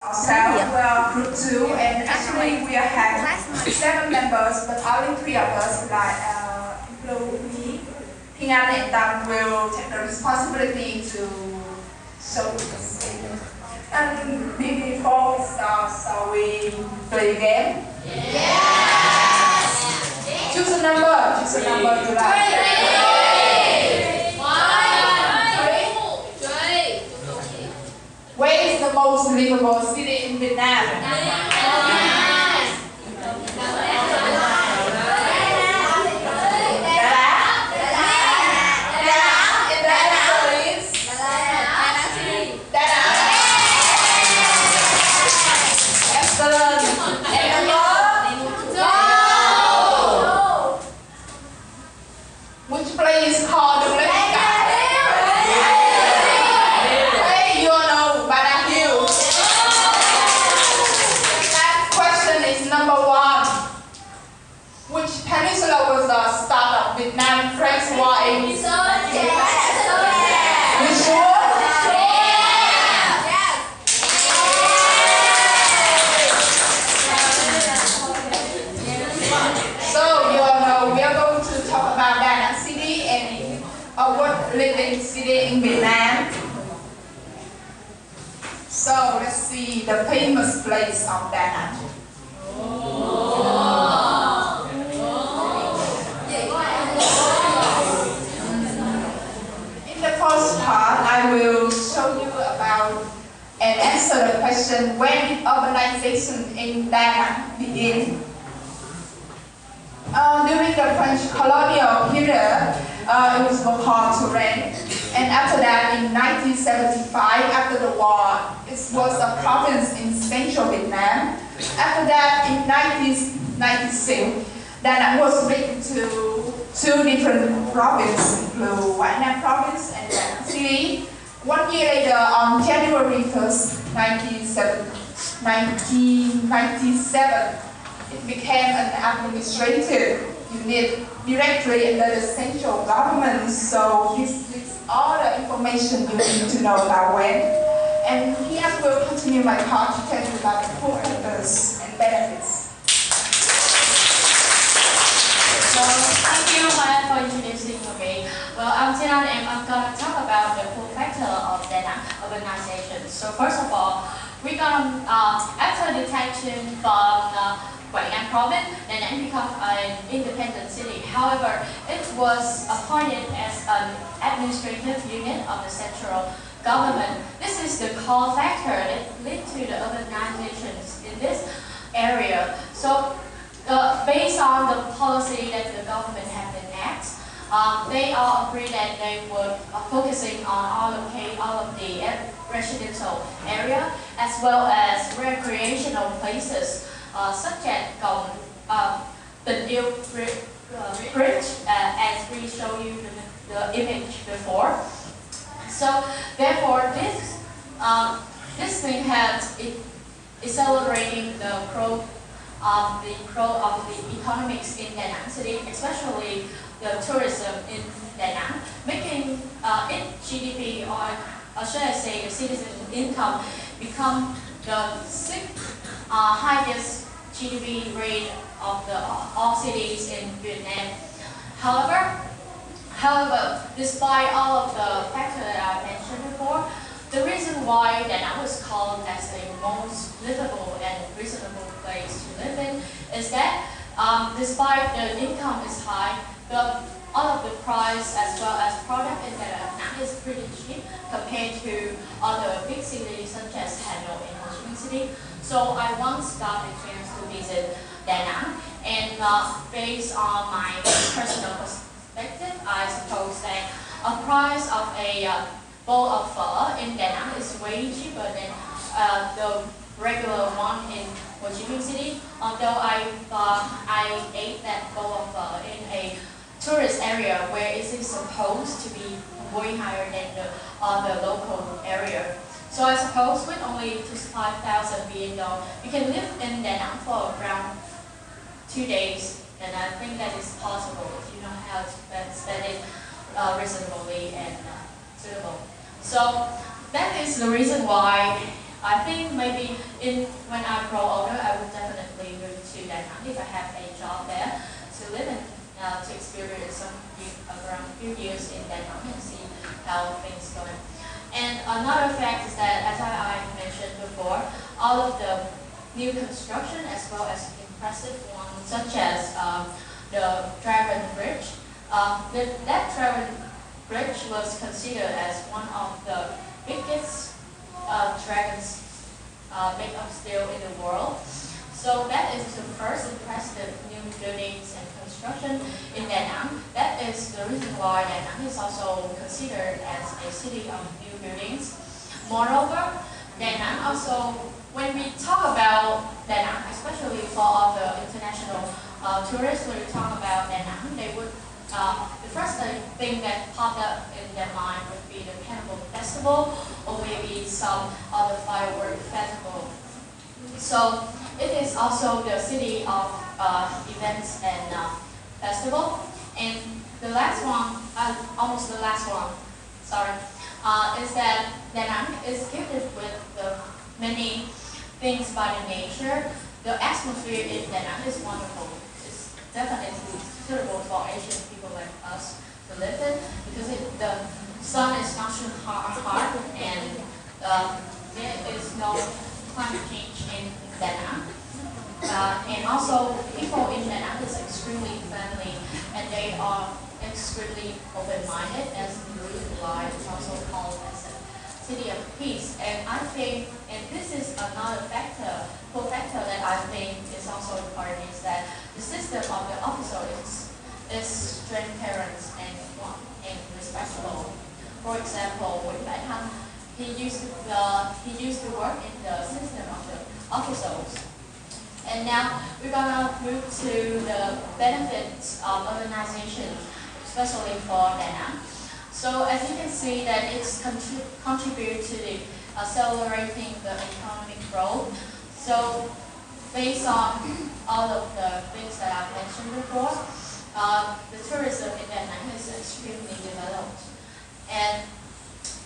ourselves. We are group 2, and actually we have 7 members, but only 3 of us, like include me, Tran and Tran, will take the responsibility to show this. And before we start, shall we play a game? Yes! Choose a number you like. Where is the most livable city in Vietnam? Which place is called the Peninsula was the start of Vietnam French War in You sure? So you all know we are going to talk about Da Nang City and a world living city in Vietnam. So let's see the famous place of Da Nang. First part, I will show you about and answer the question, when did urbanization in Da Nang begin? During the French colonial period, it was called Tran, and after that, in 1975, after the war, it was a province in central Vietnam. After that, in 1996, Da Nang was split into 2 different provinces, include Quảng Nam province and Da Nang City. 1 year later, on January 1st, 1997, it became an administrative unit directly under the central government. So this is all the information you need to know about when. And here I will continue my part to tell you about the full purpose and benefits. So, thank you, Maya, for introducing me. Well, I'm Tran, and I'm going to talk about the full factor of Da Nang urbanization. So, first of all, we're going to, after detention from Quảng Nam province, Da Nang became an independent city. However, it was appointed as an administrative unit of the central government. This is the core factor that led to the urbanizations in this area. So, based on the policy that the government had enacted, they all agreed that they were focusing on all of the residential area as well as recreational places such as the new bridge, as we showed you the image before. So therefore, this thing had accelerating the growth of the economics in Da Nang City, especially the tourism in Da Nang, making its GDP, or should I say the citizen income, become the 6th highest GDP rate of all cities in Vietnam. However, despite all of the factors that I mentioned before, the reason why Da Nang was called as the most livable and reasonable place to live in is that despite the income is high, all of the price as well as product in Da Nang is pretty cheap compared to other big cities such as Hanoi and Ho Chi Minh City. So I once got the chance to visit Da Nang, and based on my personal perspective, I suppose that a price of a bowl of pho in Da Nang is way cheaper than the regular one in Ho Chi Minh City. Although I ate that bowl of pho in a tourist area where it is supposed to be way higher than the local area. So I suppose with only just 5,000 VN, you can live in Da Nang for around 2 days, and I think that is possible if you know how to spend it reasonably and suitable. So that is the reason why I think maybe when I grow older, I would definitely move to Da Nang if I have a job there to live and to experience around a few years in Da Nang and see how things going. And another fact is that, as I mentioned before, all of the new construction as well as impressive ones, such as the Dragon Bridge. That Dragon Bridge was considered as one of the biggest dragons made of steel in the world. So that is the first impressive new buildings and construction in Da Nang. That is the reason why Da Nang is also considered as a city of new buildings. Moreover, Da Nang also, when we talk about Da Nang, especially for all the international tourists, when we talk about Da Nang, they would the first thing that popped up in their mind would be the Cannibal Festival or maybe some other firework festival. So it is also the city of events and festival. And the last one, almost the last one, sorry, is that Da Nang is gifted with many things by the nature. The atmosphere in Da Nang is wonderful. It's definitely suitable for Asian people like us to live in because the sun is not too hard and there is no climate change in Da Nang. And also people in Da Nang is extremely friendly and they are extremely open-minded, as the reason why it's also called as a city of peace. And I think, and this is another factor that I think is also important, is that the system of the officer is transparent and respectful. For example, with Baihang, he used to work in the system of the officers. And now we're gonna move to the benefits of urbanization, especially for Da Nang. So as you can see that it's contribute to the accelerating the economic growth. So based on all of the things that I've mentioned before, the tourism in Da Nang is extremely developed. And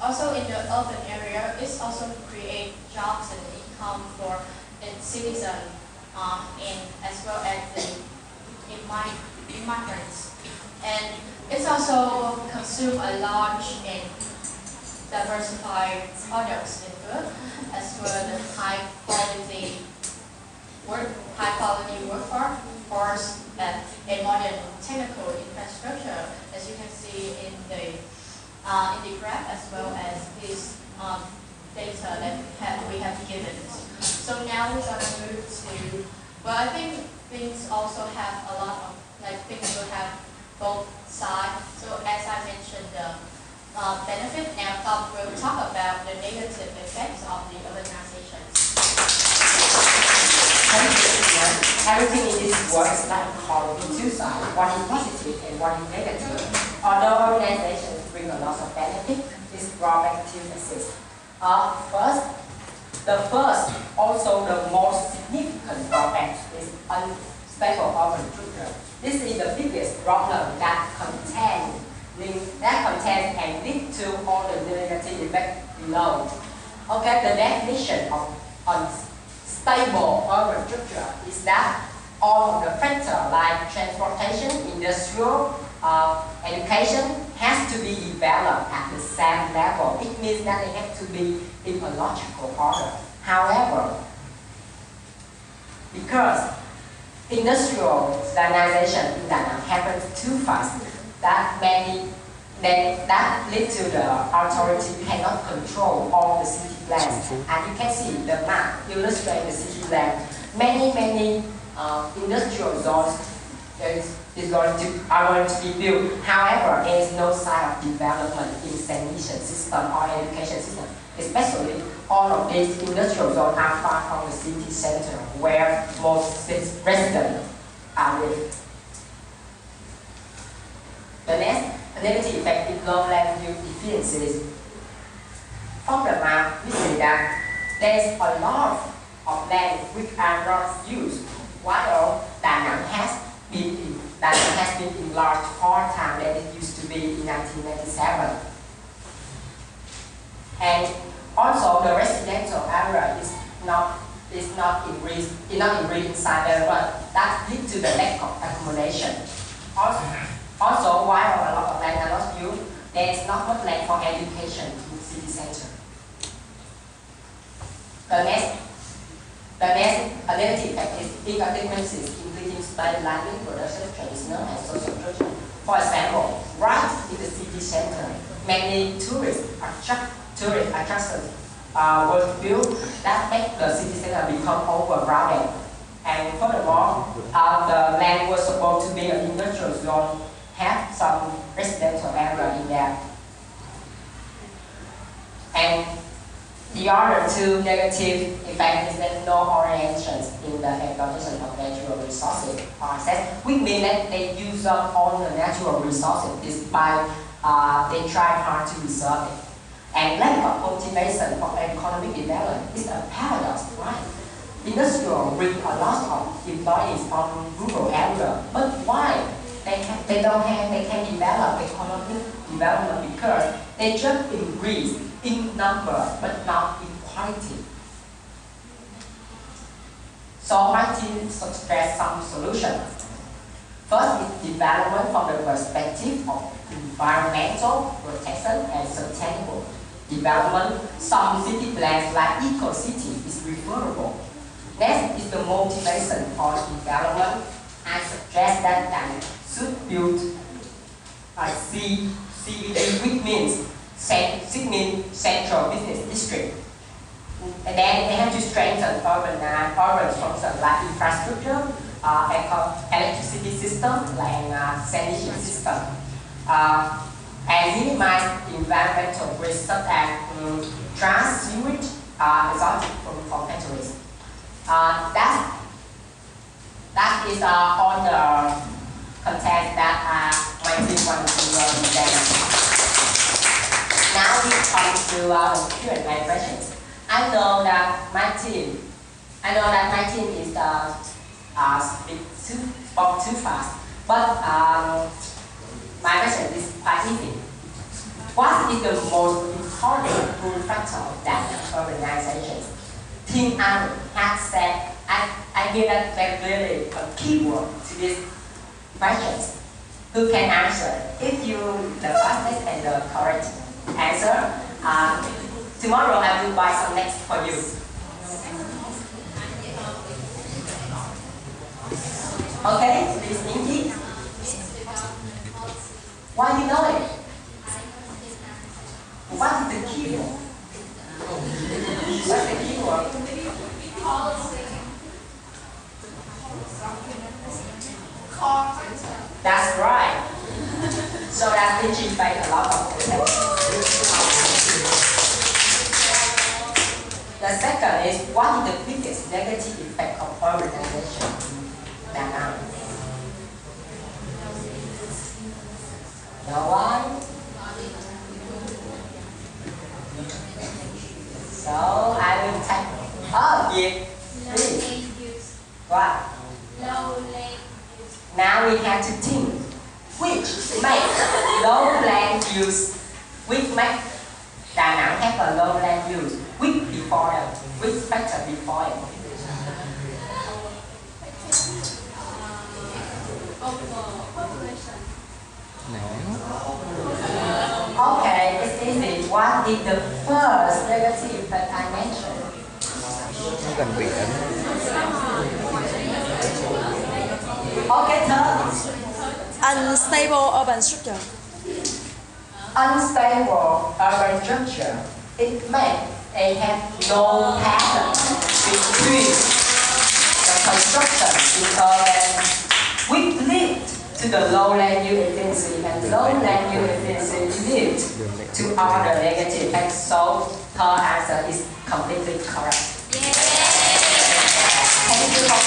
also in the urban area, it's also create jobs and income for its citizens, as well as the immigrants. And it's also consume a large and diversified products in food, as well as high quality workforce and a modern technical infrastructure, as you can see in the graph, as well as this data that we have given. So now we're going to move to, well, I think things also have a lot of, things will have both sides. So as I mentioned, the benefit, now we'll talk about the negative effects of the urbanization. Everything in this world is like coin with two sides, one is positive and one is negative. Although urbanization brings a lot of benefit, this drawback still exists. The first, also the most significant drawback is unstable urban structure. This is the biggest problem that contains and lead to all the negative effects below. Okay, the definition of unstable urban structure is that all of the factors like transportation, industrial, education has to be developed at the same level. It means that they have to be in a logical order. However, because industrial urbanization in Da Nang happens too fast, that leads to the authority cannot control all the city plans. And you can see the map illustrating the city plan. Many industrial zones are going to be built. However, there is no sign of development in sanitation system or education system. Especially, all of these industrial zones are far from the city center, where most residents are living. The next negative effect is low land use efficiencies. From the map, we see that there is a lot of land which are not used, while Da Nang has been enlarged more time than it used to be in 1997. And also the residential area is not is not increased inside the run. That leads to the lack of accumulation. Also, while a lot of land are not used, there is not much land for education in city center. The next negative effect is bigger differences in living style, living production, traditional and social structure. For example, right in the city center, many tourist attractions were built that make the city center become overcrowded. And furthermore, the land was supposed to be an industrial zone, have some residential area in there. And the other two negative effects is that no orientations in the exploitation of natural resources are set, which means that they use up all the natural resources despite they try hard to reserve it. And lack of motivation for economic development is a paradox, right? Industrial bring a lot of employees from rural area, but why they can develop economic development because they just increase in number but not in quality. So my team suggests some solutions. First is development from the perspective of environmental protection and sustainable development. Some city plans like eco-city is referable. Next is the motivation for development. I suggest that they should build a CBD, which means Central Business District. And then they have to strengthen urban function like infrastructure, electricity system, like sanitation system, and minimize environmental risk such as Tran sewage exhausted from factories. That is all the content that my team wants to present. Now we come to our Q&A questions. I know that my team is spoke too fast, but my question is quite easy. What is the most important pull factor of that urbanization? Team Aaron has said, I hear that there really a keyword to these questions. Who can answer? If you the fastest and the correct answer, tomorrow I will buy some next for you. Okay, please, Inky. Why you know it? What is the keyword? What's the keyword? That's right. So that Inky made a lot of attention. The second is, what is the biggest negative effect of urbanization? No one? So I will take. Oh, yeah. Please. What? Now we have to think. Which make low land use? Which make Đà Nẵng have a low land use? Which factor before it? Okay, it's easy. What is the first negative that I mentioned? Gần biển. Okay, third. Unstable urban structure. Unstable urban structure. It means they have no pattern between the construction because we lead to the low land use efficiency and low land use efficiency lead to other negative effects. So her answer is completely correct. Thank you for